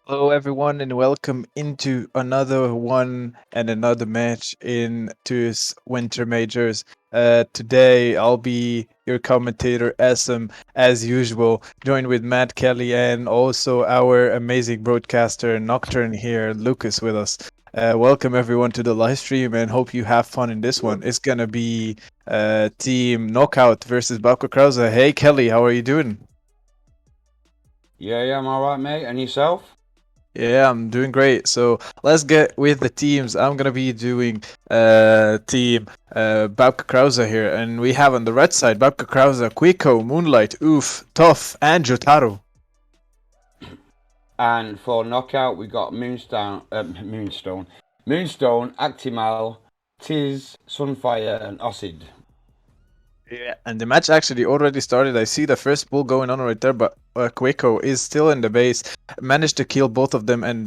Hello, everyone, and welcome into another one and another match in TUS Winter Majors. Today, I'll be your commentator, SM, as usual, joined with Matt Kelly and also our amazing broadcaster, Nocturne here, Lucas, with us. Welcome, everyone, to the live stream, and hope you have fun in this one. It's going to be Team Knockout versus Babka Krausa. Hey, Kelly, how are you doing? Yeah, I'm all right, mate. And yourself? Yeah, I'm doing great. So let's get with the teams. I'm gonna be doing team Babka Krausa here, and we have on the red side Babka Krausa, Quiko, Moonlight, Oof, Tough, and Jotaro. And for knockout, we got Moonstone, Actimal, Tiz, Sunfire, and Ocid. Yeah, and the match actually already started. I see the first pull going on right there, but Quako is still in the base. Managed to kill both of them and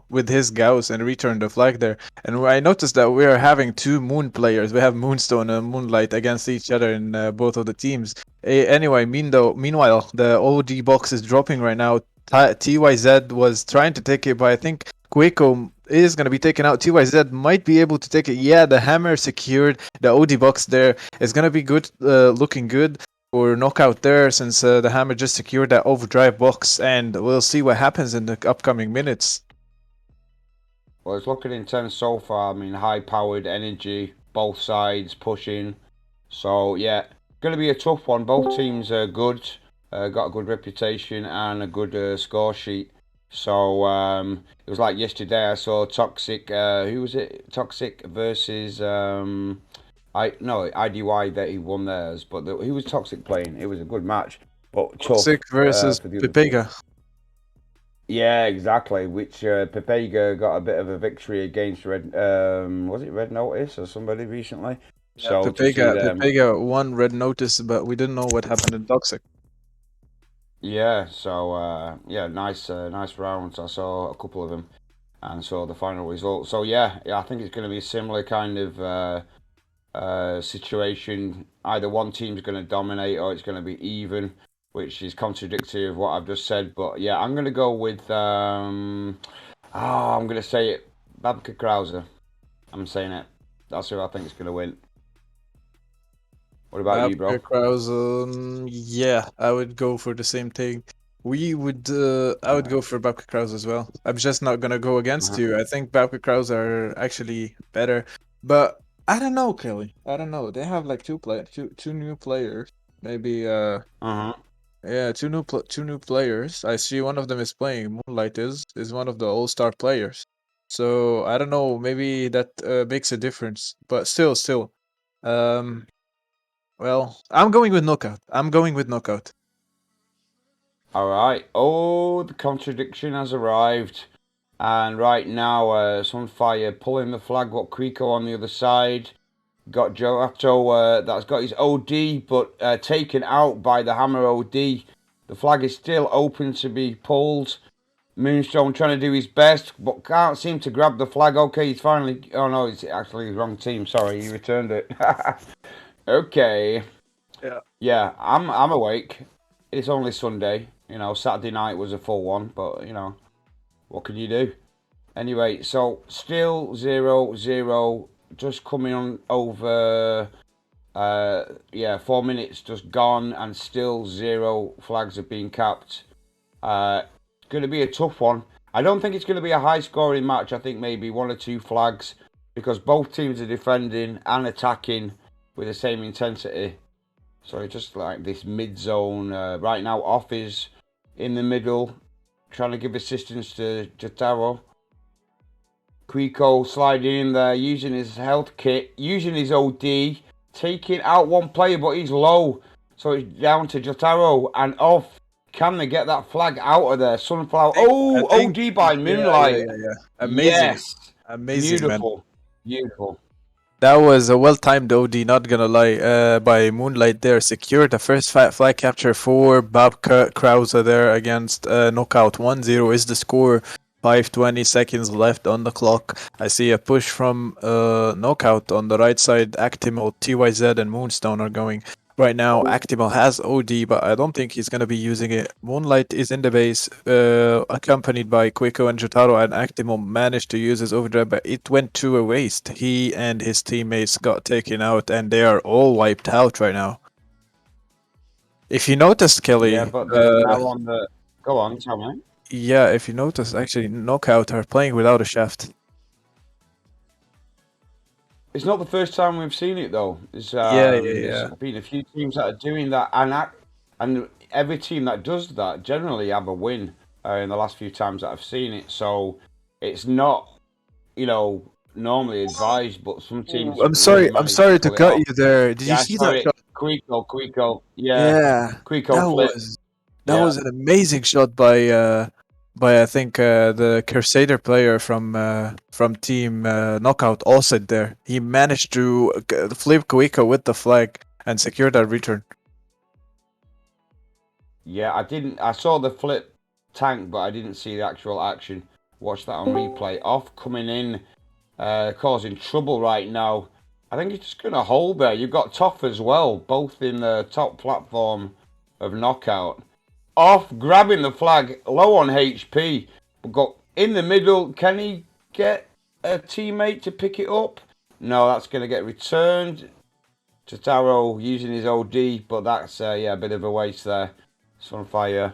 with his Gauss and return the flag there. And I noticed that we are having two Moon players. We have Moonstone and Moonlight against each other in both of the teams. Anyway, meanwhile, the OD box is dropping right now. TYZ was trying to take it, but I think Quako is going to be taken out. TYZ might be able to take it. Yeah, the hammer secured. The OD box there is going to be good, looking good for knockout there since the hammer just secured that overdrive box, and we'll see what happens in the upcoming minutes. Well, it's looking intense so far. I mean, high-powered energy, both sides pushing. So yeah, going to be a tough one. Both teams are good, got a good reputation and a good score sheet. So it was like yesterday. I saw Toxic. Who was it? Toxic versus I no IDY that he won theirs, but he was Toxic playing. It was a good match, but Toxic tough versus for the other team. Pepega. Yeah, exactly. Which Pepega got a bit of a victory against Red. Was it Red Notice or somebody recently? Yeah, So to see them, Pepega won red notice, but we didn't know what happened in Toxic. yeah. So yeah, nice rounds. I saw a couple of them and saw the final result. So yeah, I think it's going to be a similar kind of situation. Either one team's going to dominate or it's going to be even, which is contradictory of what I've just said. But yeah, I'm going to go with I'm going to say it, Babka Krauser. I'm saying it. That's who I think is going to win. What about you, Babka bro? Krause, yeah, I would go for the same thing. I would go for Babka Krause as well. I'm just not gonna go against Uh-huh. you. I think Babka Krause are actually better, but I don't know, Kelly. I don't know. They have like two new players. Maybe Uh-huh. yeah, two new players. I see one of them is playing. Moonlight is one of the all-star players. So I don't know. Maybe that makes a difference. But still, um, well, I'm going with knockout. I'm going with knockout. All right. Oh, the contradiction has arrived. And right now, Sunfire pulling the flag, got Kriko on the other side. Got Joato that's got his OD, but taken out by the Hammer OD. The flag is still open to be pulled. Moonstone trying to do his best, but can't seem to grab the flag. Okay, he's finally. Oh no, it's actually the wrong team. Sorry, he returned it. Okay. Yeah. Yeah, I'm awake. It's only Sunday. You know, Saturday night was a full one, but you know, what can you do? Anyway, so still 0-0, just coming on over. Yeah, 4 minutes just gone, and still zero flags have been capped. It's going to be a tough one. I don't think it's going to be a high scoring match. I think maybe one or two flags because both teams are defending and attacking with the same intensity. So it's just like this mid zone. Right now, Off is in the middle, trying to give assistance to Jotaro. Kriko sliding in there, using his health kit, using his OD, taking out one player, but he's low. So it's down to Jotaro and Off. Can they get that flag out of there? Sunflower. I Oh, think OD by yeah, Moonlight. yeah, yeah. Amazing. Yes. Amazing, man. Beautiful. Beautiful. That was a well-timed OD, not gonna lie, by Moonlight there. Secured the first flag capture for Babka Krause there against Knockout. 1-0 is the score. 5:20 seconds left on the clock. I see a push from Knockout on the right side. Actimo, TYZ, and Moonstone are going. Right now, Actimal has OD, but I don't think he's going to be using it. Moonlight is in the base, accompanied by Quiko and Jotaro, and Actimal managed to use his overdrive, but it went to a waste. He and his teammates got taken out, and they are all wiped out right now. If you noticed, Kelly, Yeah, but they're now on the. Go on, tell me. yeah, if you notice, actually, Knockout are playing without a shaft. It's not the first time we've seen it though. There's Yeah. been a few teams that are doing that, and every team that does that generally have a win in the last few times that I've seen it. So it's not, normally advised, but some teams I'm really sorry. I'm manage to sorry to pull it cut off. you there. Did you Yeah, see that sorry, shot? Yeah, Yeah, that Quico flip. was that Yeah, was an amazing shot by I think the Crusader player from team Knockout also there. He managed to flip Kuiko with the flag and secure that return. yeah. I saw the flip tank, but I didn't see the actual action. Watch that on replay. Off coming in. Causing trouble right now. I think he's just going to hold there. You've got Toff as well, both in the top platform of Knockout. Off, grabbing the flag, low on HP. But got in the middle. Can he get a teammate to pick it up? No, that's going to get returned. Totaro using his OD, but that's a bit of a waste there. Sunfire.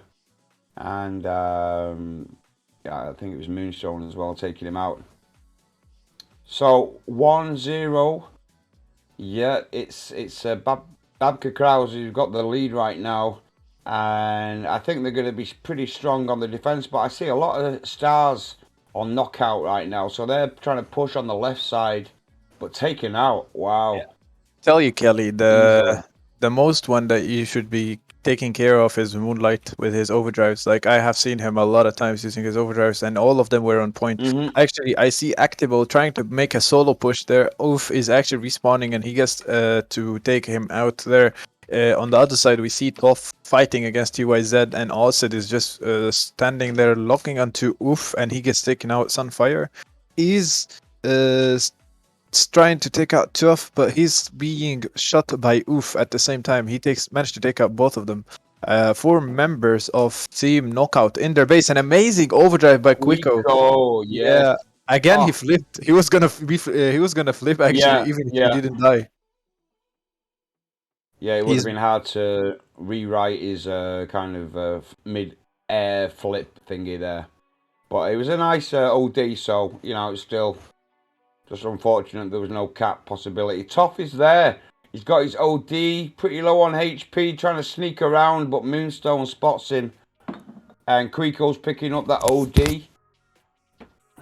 And I think it was Moonstone as well taking him out. So 1-0. Yeah, it's Babka Krausa who's got the lead right now, and I think they're going to be pretty strong on the defense. But I see a lot of stars on Knockout right now, so they're trying to push on the left side, but taken out. Wow. Yeah. Tell you, Kelly, Easily. the most one that you should be taking care of is Moonlight with his overdrives. Like I have seen him a lot of times using his overdrives, and all of them were on point. Mm-hmm. Actually, I see Activo trying to make a solo push there. Oof is actually respawning, and he gets to take him out there. On the other side, we see Toff fighting against TYZ, and Alcid is just standing there locking onto Oof, and he gets taken out. Sunfire is trying to take out Tuff, but he's being shot by Oof at the same time. He managed to take out both of them. 4 members of Team Knockout in their base. An amazing overdrive by Quiko. Quico, yes. Yeah. Again, he Oh. flipped. He was gonna he was gonna flip actually, Yeah, even if he yeah. didn't die. Yeah, it would He's have been hard to rewrite his kind of mid-air flip thingy there. But it was a nice OD, so, it's still just unfortunate there was no cap possibility. Toff is there. He's got his OD, pretty low on HP, trying to sneak around, but Moonstone spots him. And Quico's picking up that OD.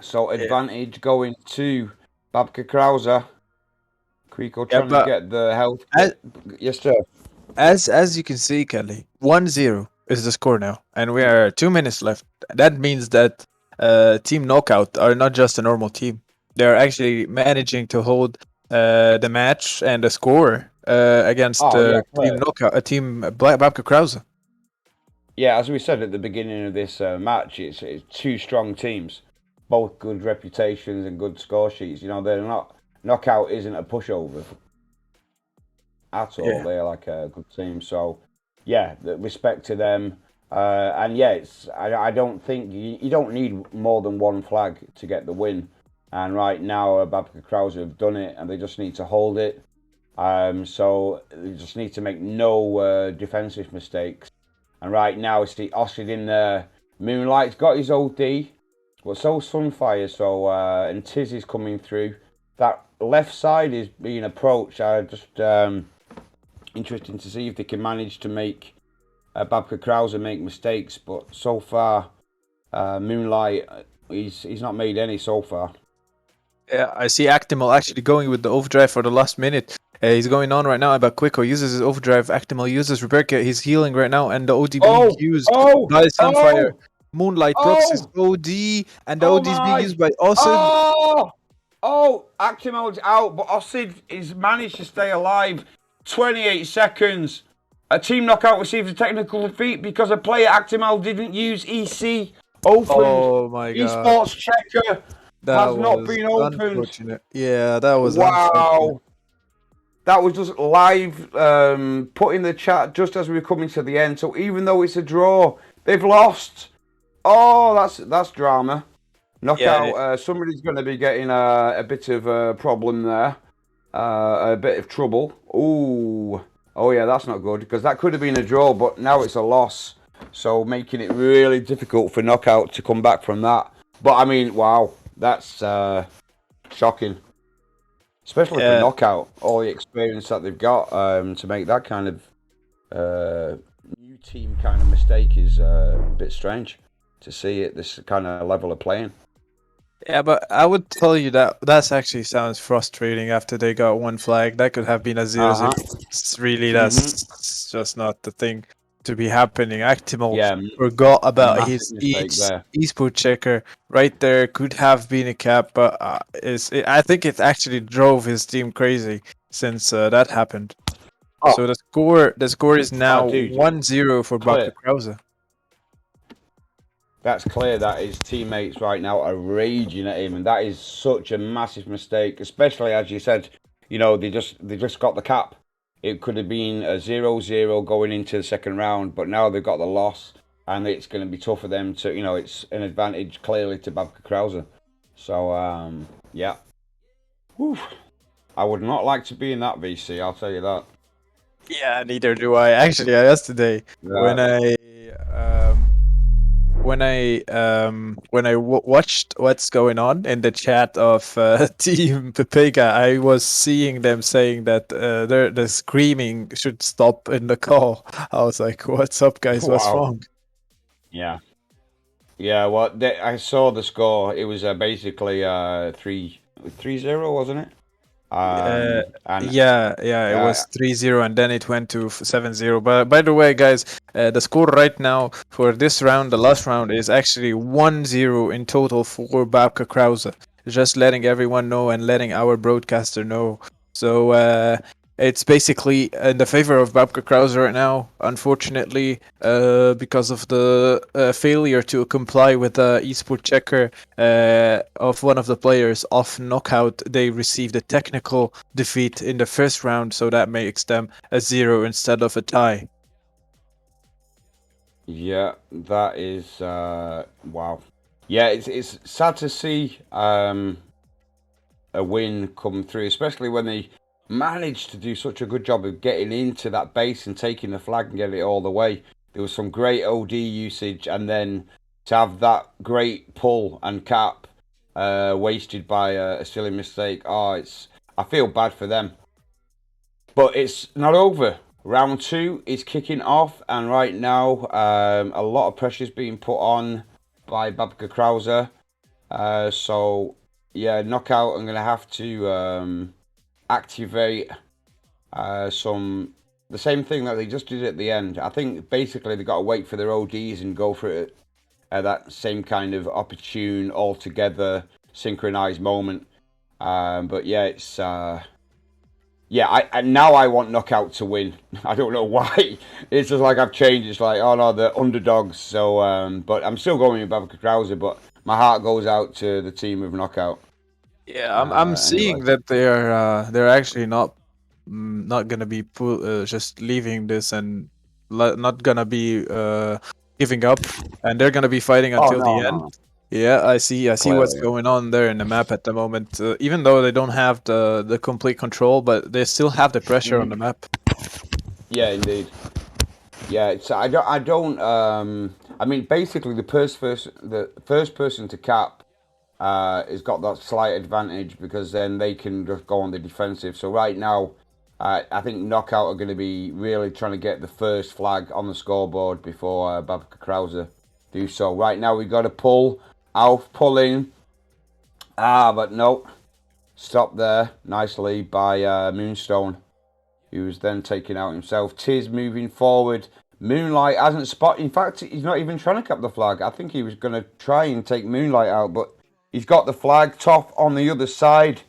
So advantage going to Babka Krausa. Quico trying to get the health. Yes, sir. As you can see, Kelly, 1-0 is the score now, and we are 2 minutes left. That means that Team Knockout are not just a normal team. They're actually managing to hold the match and the score against Team Knockout, Team Babka Krausa. Yeah, as we said at the beginning of this match, it's two strong teams, both good reputations and good score sheets. They're not. Knockout isn't a pushover at all. Yeah. They're like a good team. So, yeah, respect to them. And yeah, I don't think you don't need more than one flag to get the win. And right now, Babka Krausa have done it, and they just need to hold it. So they just need to make no defensive mistakes. And right now, it's the Ossid in there. Moonlight's got his OD, but so's Sunfire. So and Tiz is coming through. That left side is being approached. Just interesting to see if they can manage to make Babka Krausa make mistakes. But so far, Moonlight, he's not made any so far. Yeah, I see Actimal actually going with the overdrive for the last minute. He's going on right now, but Quico uses his overdrive. Actimal uses Rebecca. He's healing right now, and the OD being used by Sunfire. Moonlight procs his OD, and the OD is being used by Ossid. Actimal's out, but Ossid is managed to stay alive. 28 seconds. A Team Knockout receives a technical defeat because a player Actimal didn't use EC opened. Oh my god. Esports checker That has not been opened. Unfortunate. Yeah, that was wow. That was just live, put in the chat just as we were coming to the end. So even though it's a draw, they've lost. Oh, that's drama. Yeah, Knockout. Somebody's going to be getting a bit of a problem there. A bit of trouble. Ooh. Oh, yeah, that's not good because that could have been a draw, but now it's a loss. So making it really difficult for Knockout to come back from that. But I mean, wow, that's shocking. Especially for yeah. Knockout, all the experience that they've got to make that kind of new team kind of mistake is a bit strange to see it this kind of level of playing. Yeah, but I would tell you that that's actually sounds frustrating after they got one flag. That could have been a 0-0. It's really, that's just not the thing to be happening. Actimel Yeah, forgot about massive his mistake there. esport checker right there. Could have been a cap, but I think it actually drove his team crazy since that happened. Oh, So the score is now dude, 1-0 for Babka clear. Krausa. That's clear that his teammates right now are raging at him, and that is such a massive mistake. Especially as you said, you know they just got the cap. It could have been a 0-0 going into the second round, but now they've got the loss, and it's going to be tough for them to, you know, it's an advantage clearly to Babka Krausa. So yeah, whew. I would not like to be in that VC. I'll tell you that. Yeah, neither do I. Actually, yesterday Yeah. um, when I watched what's going on in the chat of Team Pepega, I was seeing them saying that the screaming should stop in the call. I was like, "What's up, guys? What's Wow. wrong?" Yeah. Yeah. Well, I saw the score. It was basically 3-0, wasn't it? Uh, And yeah, it yeah, was 3-0 and then it went to 7-0. But by the way, guys, the score right now for this round, the last round, is actually 1-0 in total for Babka Krause. Just letting everyone know and letting our broadcaster know. So it's basically in the favor of Babka Krause right now, unfortunately, because of the failure to comply with the esport checker of one of the players off knockout. They received a technical defeat in the first round, so that makes them a 0 instead of a tie. yeah, that is wow. Yeah, it's sad to see a win come through, especially when they managed to do such a good job of getting into that base and taking the flag and getting it all the way. There was some great OD usage, and then to have that great pull and cap wasted by a silly mistake. Oh, I feel bad for them. But it's not over. Round 2 is kicking off, and right now a lot of pressure is being put on by Babka Krauser. So yeah, knockout. I'm gonna have to activate the same thing that they just did at the end. I think basically they got to wait for their ODs and go for it at that same kind of opportune, all together, synchronized moment. But yeah, it's yeah. I now I want knockout to win. I don't know why. It's just like I've changed. It's like, oh no, the underdogs. So but I'm still going with Babka Krauser. But my heart goes out to the team of knockout. Yeah, I'm Anyway. seeing that they're actually not gonna be just leaving this and not gonna be giving up, and they're gonna be fighting Oh until the no, end. no, Yeah, I see what's clearly. going on there in the map at the moment. Even though they don't have the complete control, but they still have the pressure on the map. Yeah, indeed. Yeah, it's I don't I mean basically the first person to cap has got that slight advantage because then they can just go on the defensive. So right now I think Knockout are going to be really trying to get the first flag on the scoreboard before Babka Krauser do so. Right now we've got to pull. Alf pulling. But no. Stopped there nicely by Moonstone, who was then taken out himself. Tiz moving forward. Moonlight hasn't spotted. In fact, he's not even trying to cap the flag. I think he was going to try and take Moonlight out, but he's got the flag. Toff on the other side.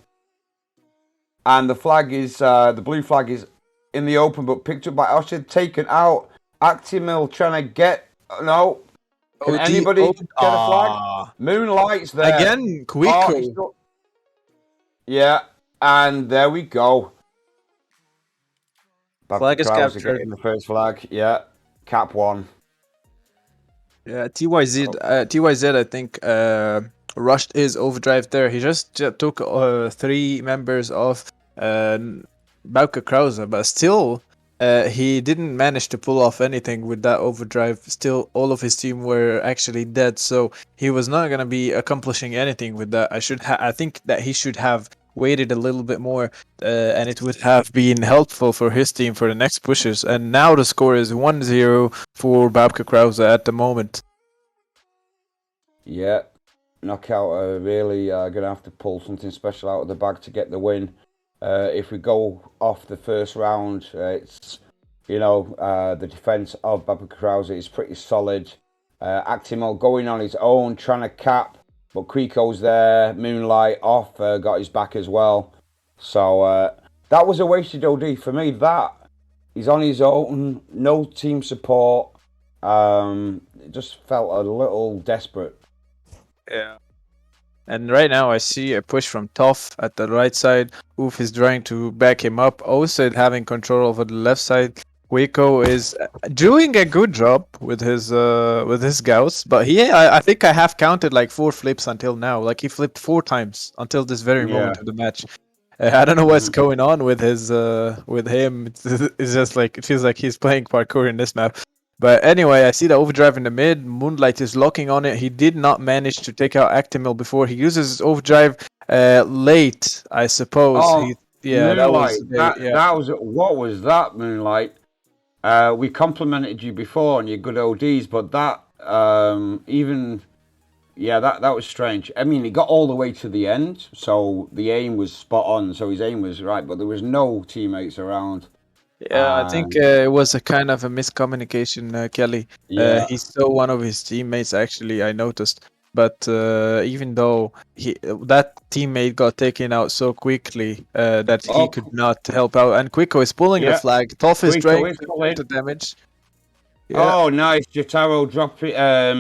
And the flag is, the blue flag is in the open, but picked up by Oshid, taken out. Actimil trying to get, no. Can OD, anybody get a flag? ah, Moonlight's there. again, Oh, Quico. yeah, and there we go. Babka Flag is Krausa captured. getting the first flag. Yeah. Cap 1. Yeah, TYZ, So, TYZ, I think, rushed his overdrive there. He just took three members of uh, Babka Krausa, but still, he didn't manage to pull off anything with that overdrive. Still, all of his team were actually dead, so he was not gonna be accomplishing anything with that. I think that he should have waited a little bit more, and it would have been helpful for his team for the next pushes. And now the score is 1-0 for Babka Krause at the moment. yeah. Knockout are really going to have to pull something special out of the bag to get the win. If we go off the first round, it's, the defence of Babka Krause is pretty solid. Actimel going on his own, trying to cap, but Kriko's there. Moonlight off, got his back as well. So that was a wasted OD for me. That he's on his own, no team support. It just felt a little desperate. Yeah. And right now I see a push from Toff at the right side. Oof is trying to back him up. Osid having control over the left side. Waco is doing a good job with his gauss, but I think I have counted like 4 flips until now. Like he flipped 4 times until this very Yeah. moment of the match. I don't know what's going on with with him. It's just like it feels like he's playing parkour in this map. But anyway, I see the overdrive in the mid. Moonlight is locking on it. He did not manage to take out Actimel before. He uses his overdrive late, I suppose. Oh, Moonlight. Yeah. That was what was that, Moonlight? We complimented you before on your good ODs, but that that was strange. I mean, he got all the way to the end, so the aim was spot on. So his aim was right, but there was no teammates around. Yeah, I think it was a kind of a miscommunication, Kelly. Yeah. He saw one of his teammates, actually, I noticed. But even though that teammate got taken out so quickly that he could not help out, and Quicko is pulling the flag. Toff is trying to do the damage. Yeah. Oh, nice. Jotaro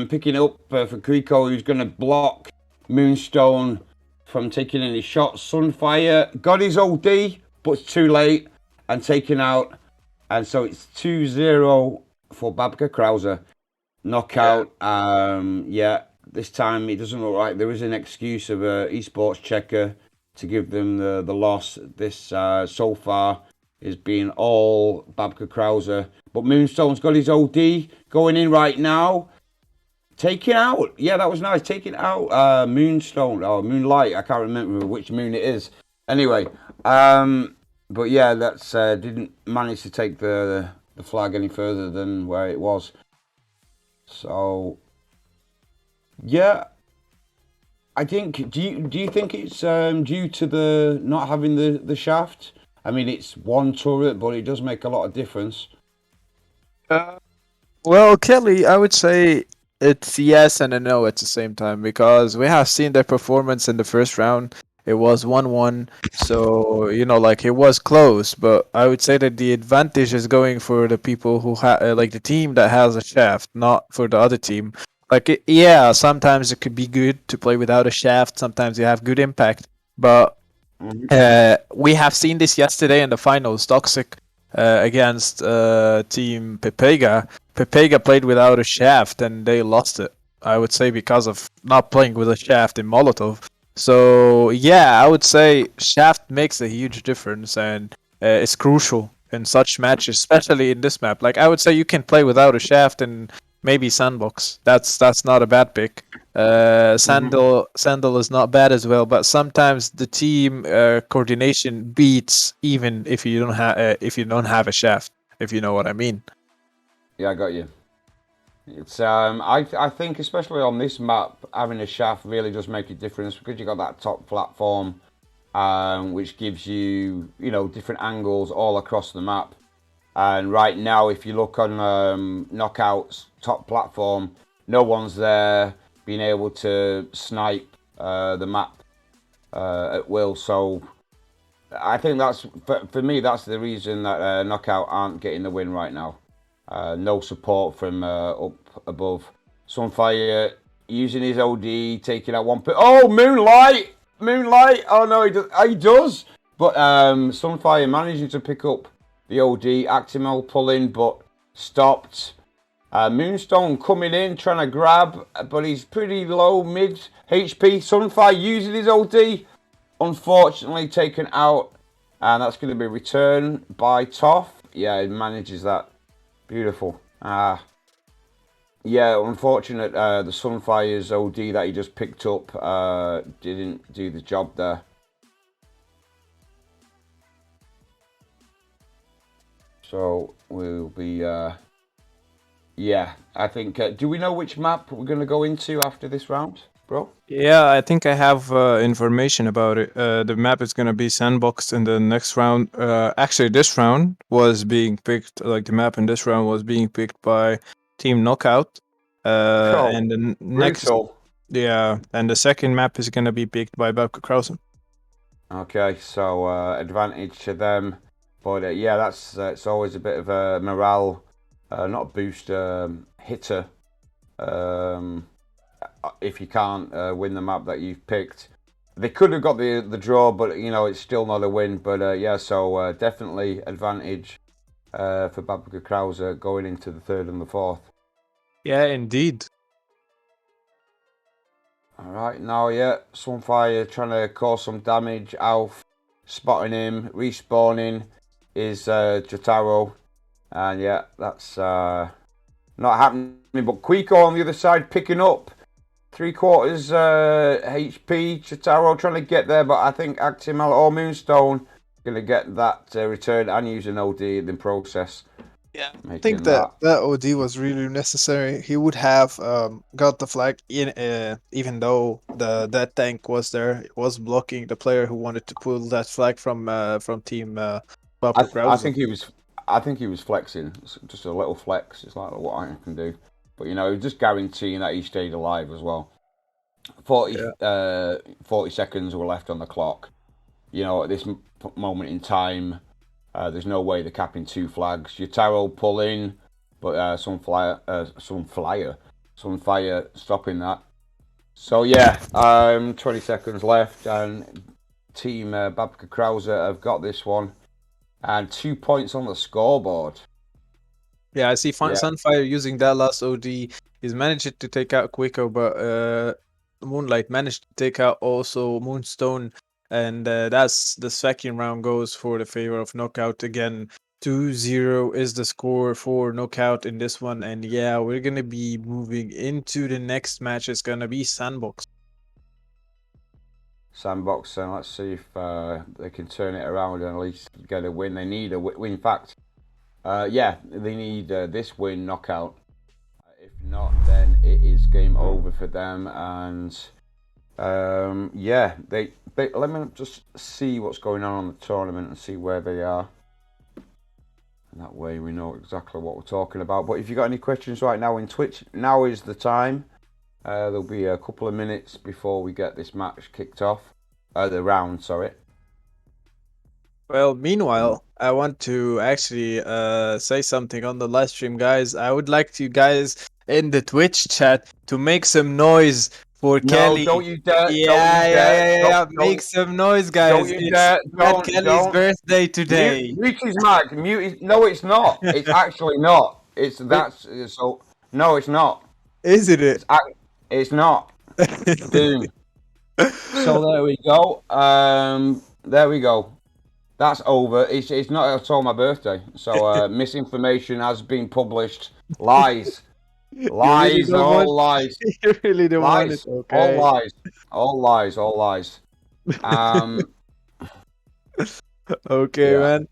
picking up for Kriko, who's going to block Moonstone from taking any shots. Sunfire got his OD, but it's too late and taken out. And so it's 2-0 for Babka Krause. Knockout. This time it doesn't look like there is an excuse of a esports checker to give them the loss. This so far is being all Babka Krause. But Moonstone's got his OD going in right now. Taking out. Yeah, that was nice. Taking out Moonstone or Moonlight. I can't remember which moon it is. Anyway, but yeah, that's didn't manage to take the flag any further than where it was. So yeah, I think. Do you think it's due to the not having the shaft? I mean, it's one turret, but it does make a lot of difference. Well, Kelly, I would say it's yes and a no at the same time because we have seen their performance in the first round. It was 1-1, so like it was close. But I would say that the advantage is going for the people who like the team that has a shaft, not for the other team. Like sometimes it could be good to play without a shaft. Sometimes you have good impact, but we have seen this yesterday in the finals. Toxic against Team Pepega. Pepega played without a shaft and they lost it. I would say because of not playing with a shaft in Molotov. So yeah, I would say shaft makes a huge difference and it's crucial in such matches, especially in this map. Like I would say, you can play without a shaft and maybe Sandbox. That's not a bad pick. Sandal is not bad as well, but sometimes the team coordination beats even if you don't have a shaft. If you know what I mean. Yeah, I got you. It's I think especially on this map, having a shaft really does make a difference because you got that top platform, which gives you different angles all across the map. And right now, if you look on Knockout's top platform, no one's there being able to snipe the map at will. So I think that's for me. That's the reason that Knockout aren't getting the win right now. No support from up above. Sunfire using his OD, taking out one. Oh, Moonlight! Oh no, he does. But Sunfire managing to pick up the the OD. Actimel pulling, but stopped. Moonstone coming in, trying to grab, but he's pretty low, mid HP. Sunfire using his OD, unfortunately taken out, and that's going to be returned by Toff. Yeah, he manages that. Beautiful. Yeah, unfortunate. The Sunfire's OD that he just picked up didn't do the job there. So we'll be. Yeah, I think. Do we know which map we're going to go into after this round, bro? Yeah, I think I have information about it. The map is gonna be sandboxed in the next round. Actually, this round was being picked. Like the map in this round was being picked by Team Knockout. Oh, And the next, brutal. yeah, and the second map is gonna be picked by Babka Krausa. Okay, so advantage to them, but yeah, that's it's always a bit of a morale, not a boost, hitter. If you can't win the map that you've picked, they could have got the draw, but you know it's still not a win. But yeah, so definitely advantage for Babka Krausa going into the third and the fourth. Yeah, indeed. All right, now yeah, Sunfire trying to cause some damage. Alf spotting him, respawning is Jotaro, and yeah, that's not happening. But Quico on the other side picking up 3/4 HP. Jotaro trying to get there, but I think Actimel or Moonstone going to get that return and use an OD in the process. Yeah, I Making think that OD was really necessary. He would have got the flag in, even though that tank was there. It was blocking the player who wanted to pull that flag from Team Babka I Krausa. think he was flexing, just a little flex. It's like what I can do, but you know, just guaranteeing that he stayed alive as well. 40 seconds were left on the clock. You know, at this moment in time, there's no way they're capping 2 flags. Yotaro pulling, but Sunfire stopping that. So yeah, 20 seconds left, and Team Babka Krausa have got this one. And 2 points on the scoreboard. Yeah, I see Sunfire using that last OD. He's managed to take out Quico, but Moonlight managed to take out also Moonstone. And that's the second round goes for the favor of Knockout again. 2-0 is the score for Knockout in this one. And yeah, we're going to be moving into the next match. It's going to be Sandbox. Sandbox, and let's see if they can turn it around and at least get a win. They need a win. In fact, yeah, they need this win, Knockout. If not, then it is game over for them. And yeah, they let me just see what's going on the tournament and see where they are. And that way we know exactly what we're talking about. But if you've got any questions right now in Twitch, now is the time. There'll be a couple of minutes before we get this match kicked off. The round, sorry. Well, meanwhile, I want to actually say something on the live stream, guys. I would like you guys in the Twitch chat to make some noise for Kelly. Don't you dare! Yeah. Make some noise, guys. Don't you dare! Kelly's birthday today. Mute his mic. No, it's not. It's actually not. So. No, it's not. Isn't it? It's not. Boom. So there we go. There we go. That's over. It's not at all my birthday. So misinformation has been published. Lies. Lies. All lies. You really don't want it. Okay. All lies. Okay, yeah. Man.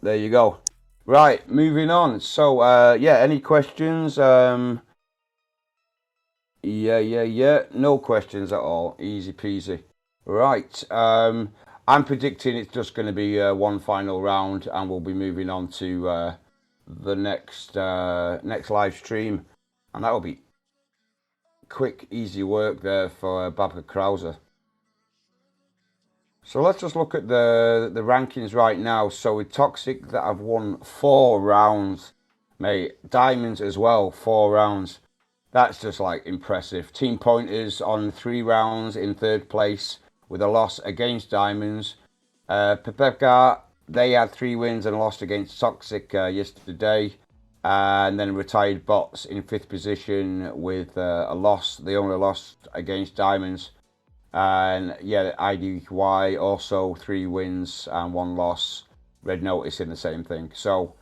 There you go. Right, moving on. So yeah, any questions? Yeah. No questions at all. Easy peasy. Right. I'm predicting it's just going to be one final round, and we'll be moving on to the next live stream, and that will be quick, easy work there for Babka Krausa. So let's just look at the rankings right now. So with Toxic that have won 4 rounds, mate. Diamonds as well, 4 rounds. That's just like impressive. Team Pointers on 3 rounds in 3rd place with a loss against Diamonds. Babka they had 3 wins and lost against Toxic yesterday, and then retired bots in 5th position with a loss. They only lost against Diamonds, and yeah, IDY also 3 wins and 1 loss. Red Notice in the same thing. So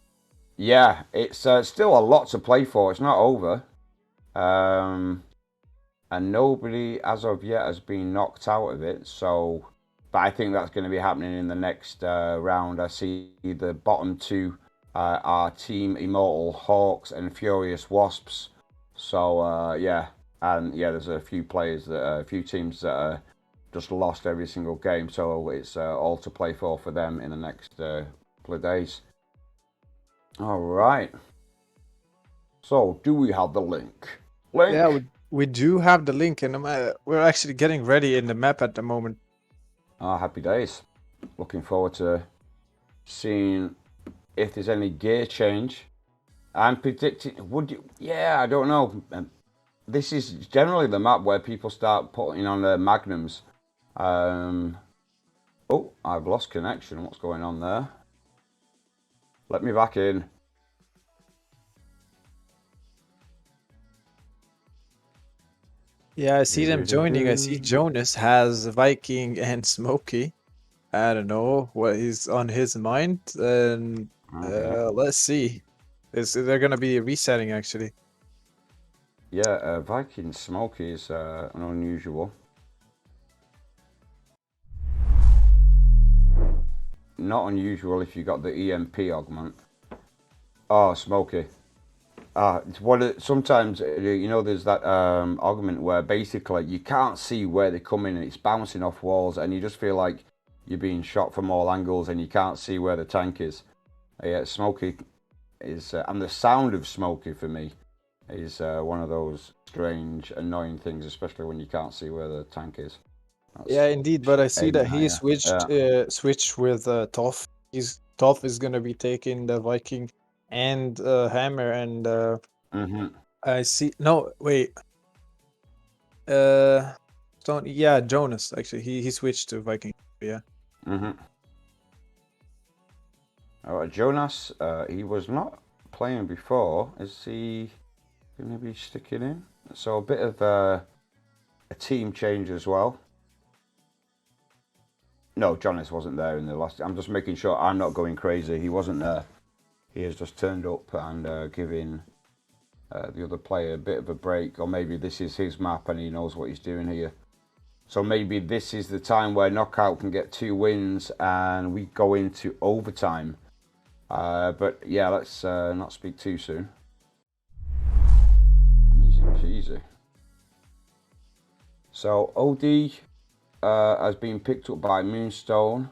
yeah, it's still a lot to play for. It's not over, and nobody as of yet has been knocked out of it. So, but I think that's going to be happening in the next round. I see the bottom two are Team Immortal Hawks and Furious Wasps. So yeah, and yeah, there's a few players that a few teams that just lost every single game. So it's all to play for them in the next couple of days. All right. So, do we have the link? Yeah, Link. we do have the link, and we're actually getting ready in the map at the moment. Happy days. Looking forward to seeing if there's any gear change. I'm predicting. Would you? Yeah, I don't know. This is generally the map where people start putting on their magnums. Oh, I've lost connection. What's going on there? Let me back in. Yeah, I see them joining. I see Jonas has Viking and Smokey. I don't know what is on his mind. And Okay. let's see. They're gonna be resetting actually. Yeah, Viking Smoke is an unusual. Not unusual if you got the EMP augment. Oh, Smoky. It's sometimes there's that augment where basically you can't see where they're coming and it's bouncing off walls and you just feel like you're being shot from all angles and you can't see where the tank is. Yeah, Smoky is, and the sound of Smoky for me is one of those strange, annoying things, especially when you can't see where the tank is. That's Yeah, indeed. But I see aiming that at he you. switched Yeah. switched with Toph. Toph is gonna be taking the Viking and Hammer, and Mhm. I see. No, wait. Uh, don't. Yeah, Jonas actually. He switched to Viking. Yeah. Mhm. All right, Jonas. He was not playing before. Is he going to be sticking in? So a bit of a team change as well. No, Jonas wasn't there in the last. I'm just making sure I'm not going crazy. He wasn't there. He has just turned up and giving the other player a bit of a break, or maybe this is his map and he knows what he's doing here. So maybe this is the time where Knockout can get 2 wins and we go into overtime. But yeah, let's not speak too soon. Easy peasy. So OD has been picked up by Moonstone.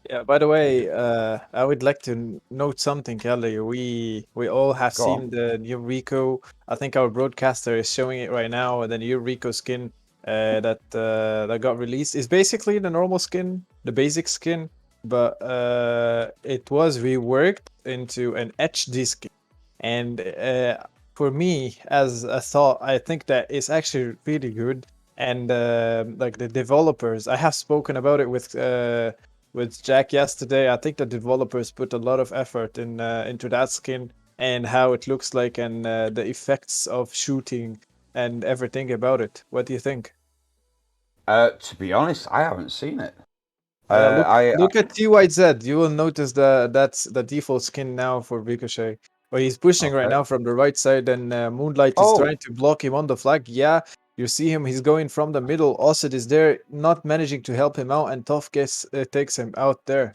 Yeah. By the way, I would like to note something, Kelly. We all have Go on. seen the new Rico. I think our broadcaster is showing it right now. The new Rico skin that got released is basically the normal skin, the basic skin, but it was reworked into an HD skin. And for me, as a thought, I think that it's actually really good. And like the developers, I have spoken about it with Jack yesterday. I think the developers put a lot of effort into that skin and how it looks like and the effects of shooting and everything about it. What do you think? To be honest, I haven't seen it. Yeah, I look at TYZ. You will notice that's the default skin now for Ricochet. But he's pushing right Okay. now from the right side, and Moonlight is Oh, trying to block him on the flag. Yeah, you see him. He's going from the middle. Osset is there, not managing to help him out, and Tough gets takes him out there.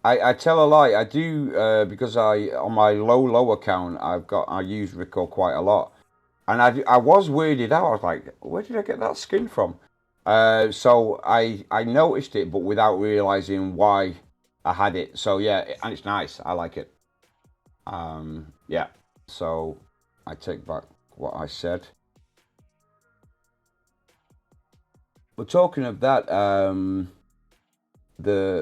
I tell a lie. I do because I on my low account I use Rico quite a lot, and I was weirded out. I was like, where did I get that skin from? So I noticed it, but without realizing why I had it. So yeah, and it's nice. I like it. Yeah. So I take back what I said. But talking of that,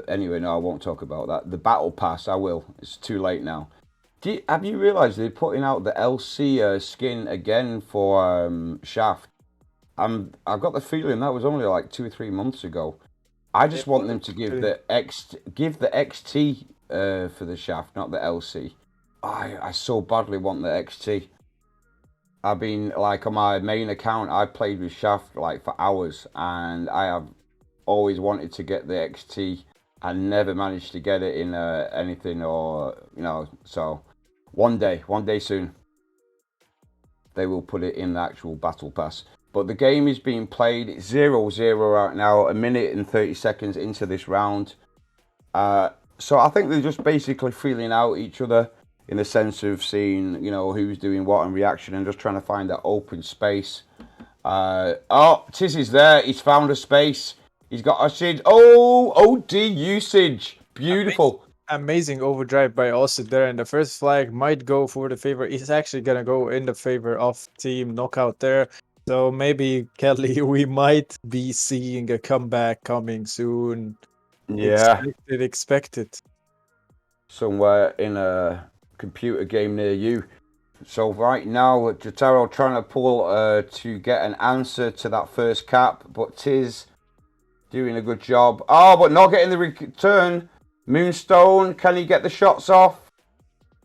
anyway, no, I won't talk about that. The battle pass, I will. It's too late now. Have you realised they're putting out the LC skin again for Shaft? I've got the feeling that was only like 2 or 3 months ago. I just want them to give the XT for the shaft, not the LC. I so badly want the XT. I've been like on my main account, I played with shaft like for hours, and I have always wanted to get the XT. I never managed to get it in anything, or So one day soon, they will put it in the actual battle pass. But the game is being played. It's 0-0 right now, a minute and 30 seconds into this round. So I think they're just basically feeling out each other in the sense of seeing, who's doing what and reaction, and just trying to find that open space. Tiz is there. He's found a space. He's got ushered. Oh, OD usage. Beautiful. Amazing overdrive by Austin there, and the first flag might go for the favor. It's actually gonna go in the favor of Team Knockout there. So maybe, Kelly, we might be seeing a comeback coming soon. Yeah. Expected. Somewhere in a computer game near you. So right now, Jotaro trying to pull to get an answer to that first cap, but Tiz doing a good job. Oh, but not getting the return. Moonstone, can he get the shots off?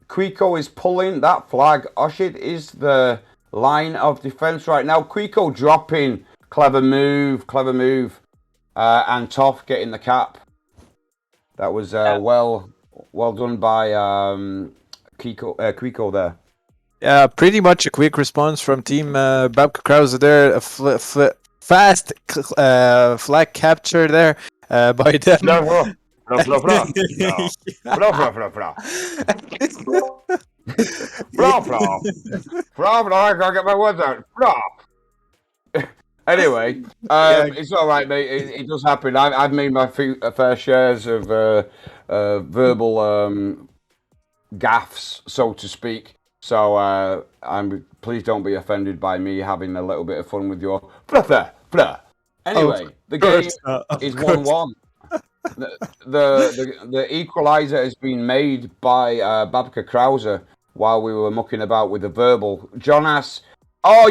Quico is pulling that flag. Oshid is the line of defense right now. Quico dropping. Clever move. And Toff getting the cap. That was well done by Quico there. Yeah, pretty much a quick response from Team Babka Krausa there. A fast flag capture there by them. Blah. Blah. Blah, blah, I can't get my words out. Anyway, it's all right, mate. It does happen. I've made my fair shares of verbal gaffes, so to speak. So please don't be offended by me having a little bit of fun with your blah. Anyway, the game is 1-1. The equalizer has been made by Babka Krausa while we were mucking about with the verbal. Jonas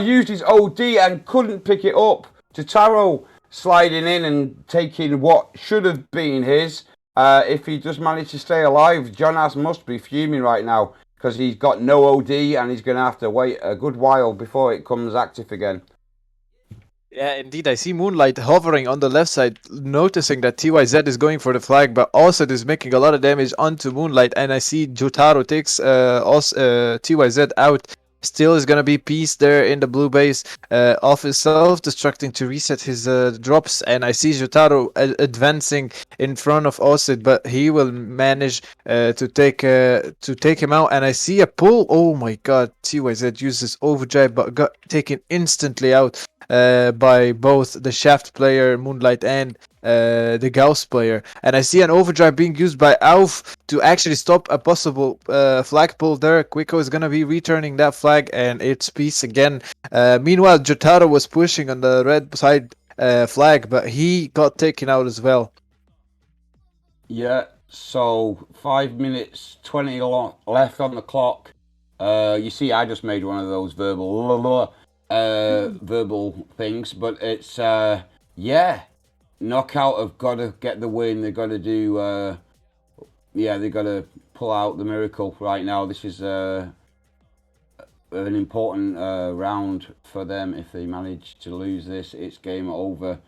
used his OD and couldn't pick it up. Jotaro sliding in and taking what should have been his. If he just managed to stay alive, Jonas must be fuming right now because he's got no OD and he's going to have to wait a good while before it comes active again. Yeah, indeed. I see Moonlight hovering on the left side, noticing that TYZ is going for the flag, but also is making a lot of damage onto Moonlight. And I see Jotaro takes TYZ out. Still is going to be Peace there in the blue base, off his self-destructing to reset his drops. And I see Jotaro advancing in front of Osid, but he will manage to take him out. And I see a pull. Oh my god, TYZ uses overdrive, but got taken instantly out by both the Shaft player, Moonlight, and the Gauss player. And I see an overdrive being used by Auf to actually stop a possible flag pull there. Quico is going to be returning that flag, and it's Peace again. Meanwhile, Jotaro was pushing on the red side flag, but he got taken out as well. Yeah, so 5 minutes 20 left on the clock. You see, I just made one of those verbal things, but it's Knockout have got to get the win. They've got to do they've got to pull out the miracle right now. This is an important round for them. If they manage to lose this, it's game over,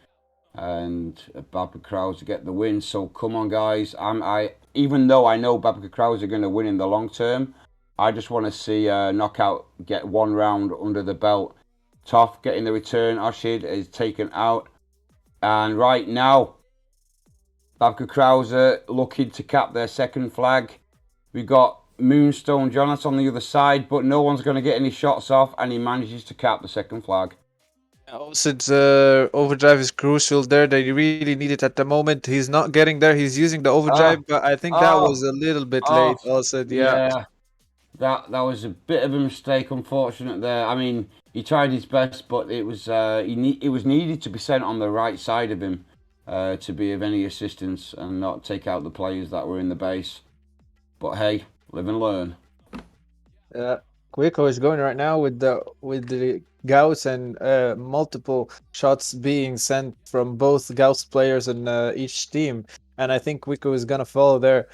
and Babka Krausa get the win. So come on, guys. Even though I know Babka Krausa are going to win in the long term, I just want to see Knockout get one round under the belt. Toff getting the return. Oshid is taken out. And right now, Babka Krausa looking to cap their second flag. We've got Moonstone Jonas on the other side, but no one's going to get any shots off, and he manages to cap the second flag. Since overdrive is crucial there, they really need it at the moment. He's not getting there. He's using the overdrive, but I think that was a little bit late. Also, yeah. That was a bit of a mistake, unfortunate there. I mean, he tried his best, but it was it was needed to be sent on the right side of him to be of any assistance and not take out the players that were in the base. But hey, live and learn. Quico is going right now with the Gauss and multiple shots being sent from both Gauss players and each team. And I think Wiko is gonna follow there,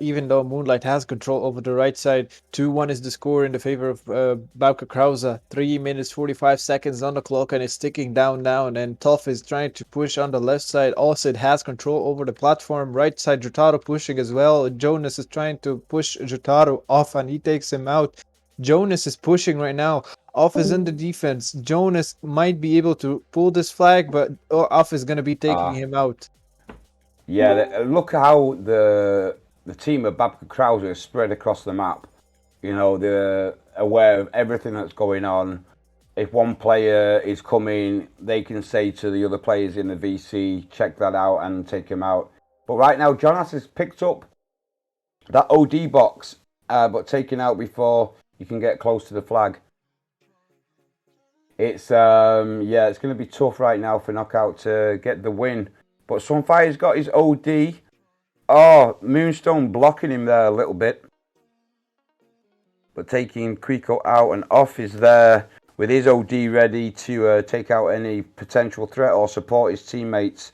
even though Moonlight has control over the right side. 2-1 is the score in the favor of Babka Krausa. 3 minutes 45 seconds on the clock, and it's ticking down. And Toff is trying to push on the left side. Also, has control over the platform. Right side, Jotaro pushing as well. Jonas is trying to push Jotaro off, and he takes him out. Jonas is pushing right now. Off is in the defense. Jonas might be able to pull this flag, but Off is gonna be taking him out. Yeah, look how the team of Babka Krausa is spread across the map. You know, they're aware of everything that's going on. If one player is coming, they can say to the other players in the VC, check that out and take him out. But right now, Jonas has picked up that OD box, but taken out before you can get close to the flag. It's it's going to be tough right now for Knockout to get the win. But Sunfire's got his OD. Oh, Moonstone blocking him there a little bit. But taking Quico out, and Off is there with his OD ready to take out any potential threat or support his teammates.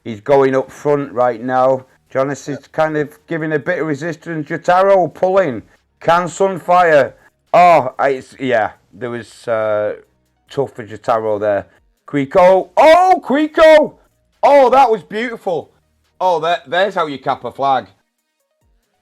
He's going up front right now. Jonas is kind of giving a bit of resistance. Jotaro pulling. Can Sunfire? There was tough for Jotaro there. Quico. Oh, Quico! Oh, that was beautiful. Oh, there's how you cap a flag.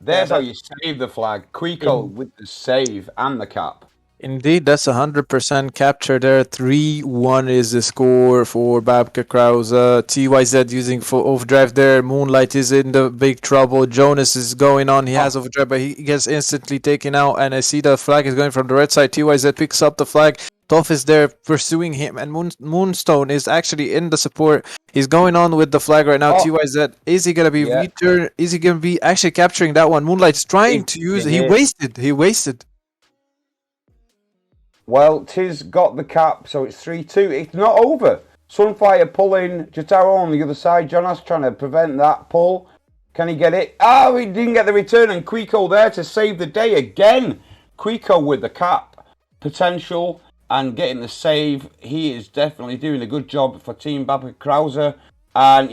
There's how you save the flag. Quico with the save and the cap. Indeed, that's 100% capture there. 3-1 is the score for Babka Krausa. TYZ using for overdrive there. Moonlight is in the big trouble. Jonas is going on. He has overdrive, but he gets instantly taken out. And I see the flag is going from the red side. TYZ picks up the flag. Toff is there pursuing him, and Moonstone is actually in the support. He's going on with the flag right now. TYZ, is he gonna be return? Is he gonna be actually capturing that one? Moonlight's trying to use it. He wasted. Well, Tiz got the cap, so it's 3-2. It's not over. Sunfire pulling Jotaro on the other side. Jonas trying to prevent that pull. Can he get it? Oh, he didn't get the return, and Quico there to save the day again. Quico with the cap potential and getting the save. He is definitely doing a good job for Team Babka Krausa. And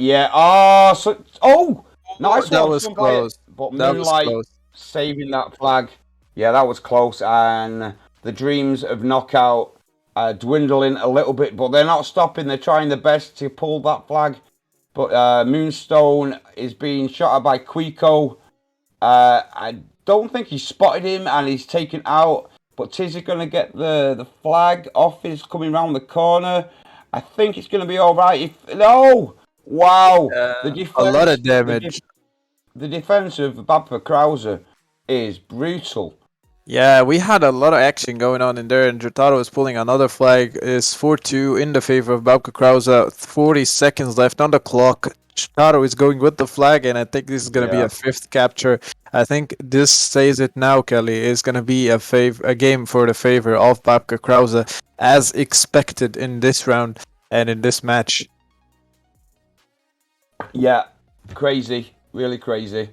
nice that one, was Sunfire. close. But That was Moonlight close. saving that flag. Yeah, that was close. And the dreams of Knockout are dwindling a little bit, but they're not stopping. They're trying their best to pull that flag. But Moonstone is being shot at by Quico. I don't think he spotted him, and he's taken out. But Tiz is going to get the flag off. Is coming round the corner. I think it's going to be all right. Wow! The defense, a lot of damage. The defense of Babka Krausa is brutal. Yeah, we had a lot of action going on in there, and Jotaro is pulling another flag. Is 4-2 in the favor of Babka Krausa. 40 seconds left on the clock. Jotaro is going with the flag, and I think this is going to be a fifth capture. I think this says it now, Kelly. It's going to be a game for the favor of Babka Krausa, as expected in this round and in this match. Yeah, crazy, really crazy.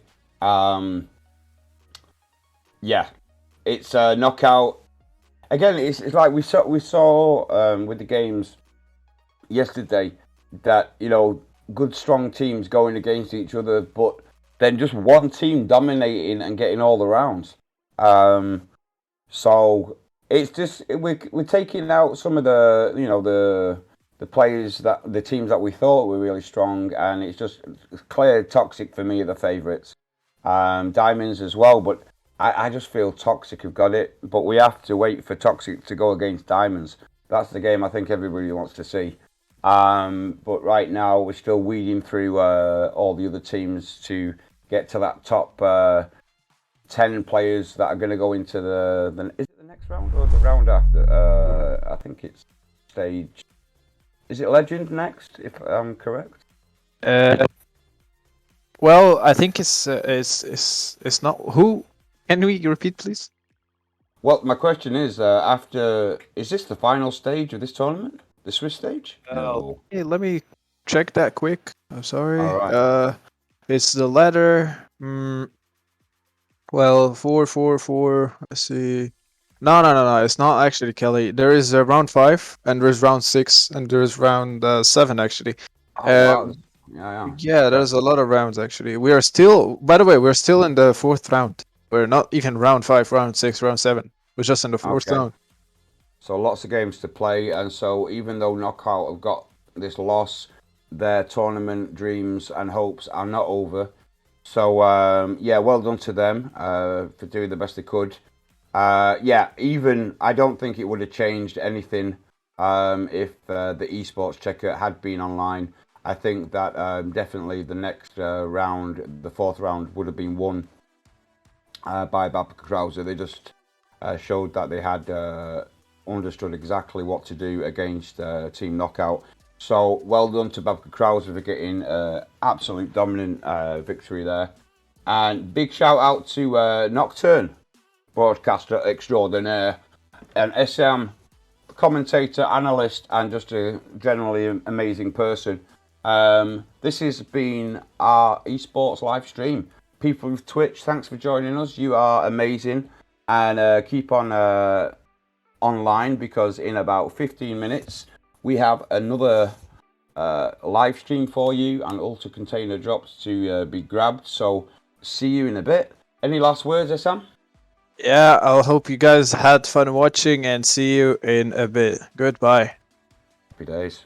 It's a knockout. Again, it's like we saw with the games yesterday that, you know, good strong teams going against each other, but then just one team dominating and getting all the rounds. So it's just we're taking out some of the players the teams that we thought were really strong, and it's clear Toxic for me are the favourites. Diamonds as well, but I just feel Toxic have got it, but we have to wait for Toxic to go against Diamonds. That's the game I think everybody wants to see. But right now we're still weeding through all the other teams to get to that top 10 players that are going to go into is it the next round or the round after? I think it's stage. Is it Legend next? If I'm correct. Well, I think it's not who. Can we repeat, please? Well, my question is, is this the final stage of this tournament? The Swiss stage? No. Hey, let me check that quick. I'm sorry. All right. It's the ladder. Well, 4. Let's see. No. It's not actually Kelly. There is round 5, and there is round 6, and there is round 7 actually. Oh wow. Um, Yeah. yeah, there's a lot of rounds actually. We are still, by the way, we're still in the 4th round. We're not even round 5, round 6, round 7. We're just in the 4th Okay. round. So lots of games to play, and so even though Knockout have got this loss, their tournament dreams and hopes are not over. So yeah, well done to them for doing the best they could. Yeah, even I don't think it would have changed anything if the esports checker had been online. I think that definitely the next round, the 4th round, would have been won by Babka Krausa. They just showed that they had understood exactly what to do against Team Knockout. So well done to Babka Krausa for getting absolute dominant victory there. And big shout out to Nocturne, broadcaster extraordinaire, an SM commentator, analyst, and just a generally amazing person. This has been our esports live stream. People with Twitch, thanks for joining us. You are amazing, and keep on online, because in about 15 minutes we have another live stream for you and Ultra container drops to be grabbed. So see you in a bit. Any last words, Sam? Yeah, I'll hope you guys had fun watching and see you in a bit. Goodbye. Happy days.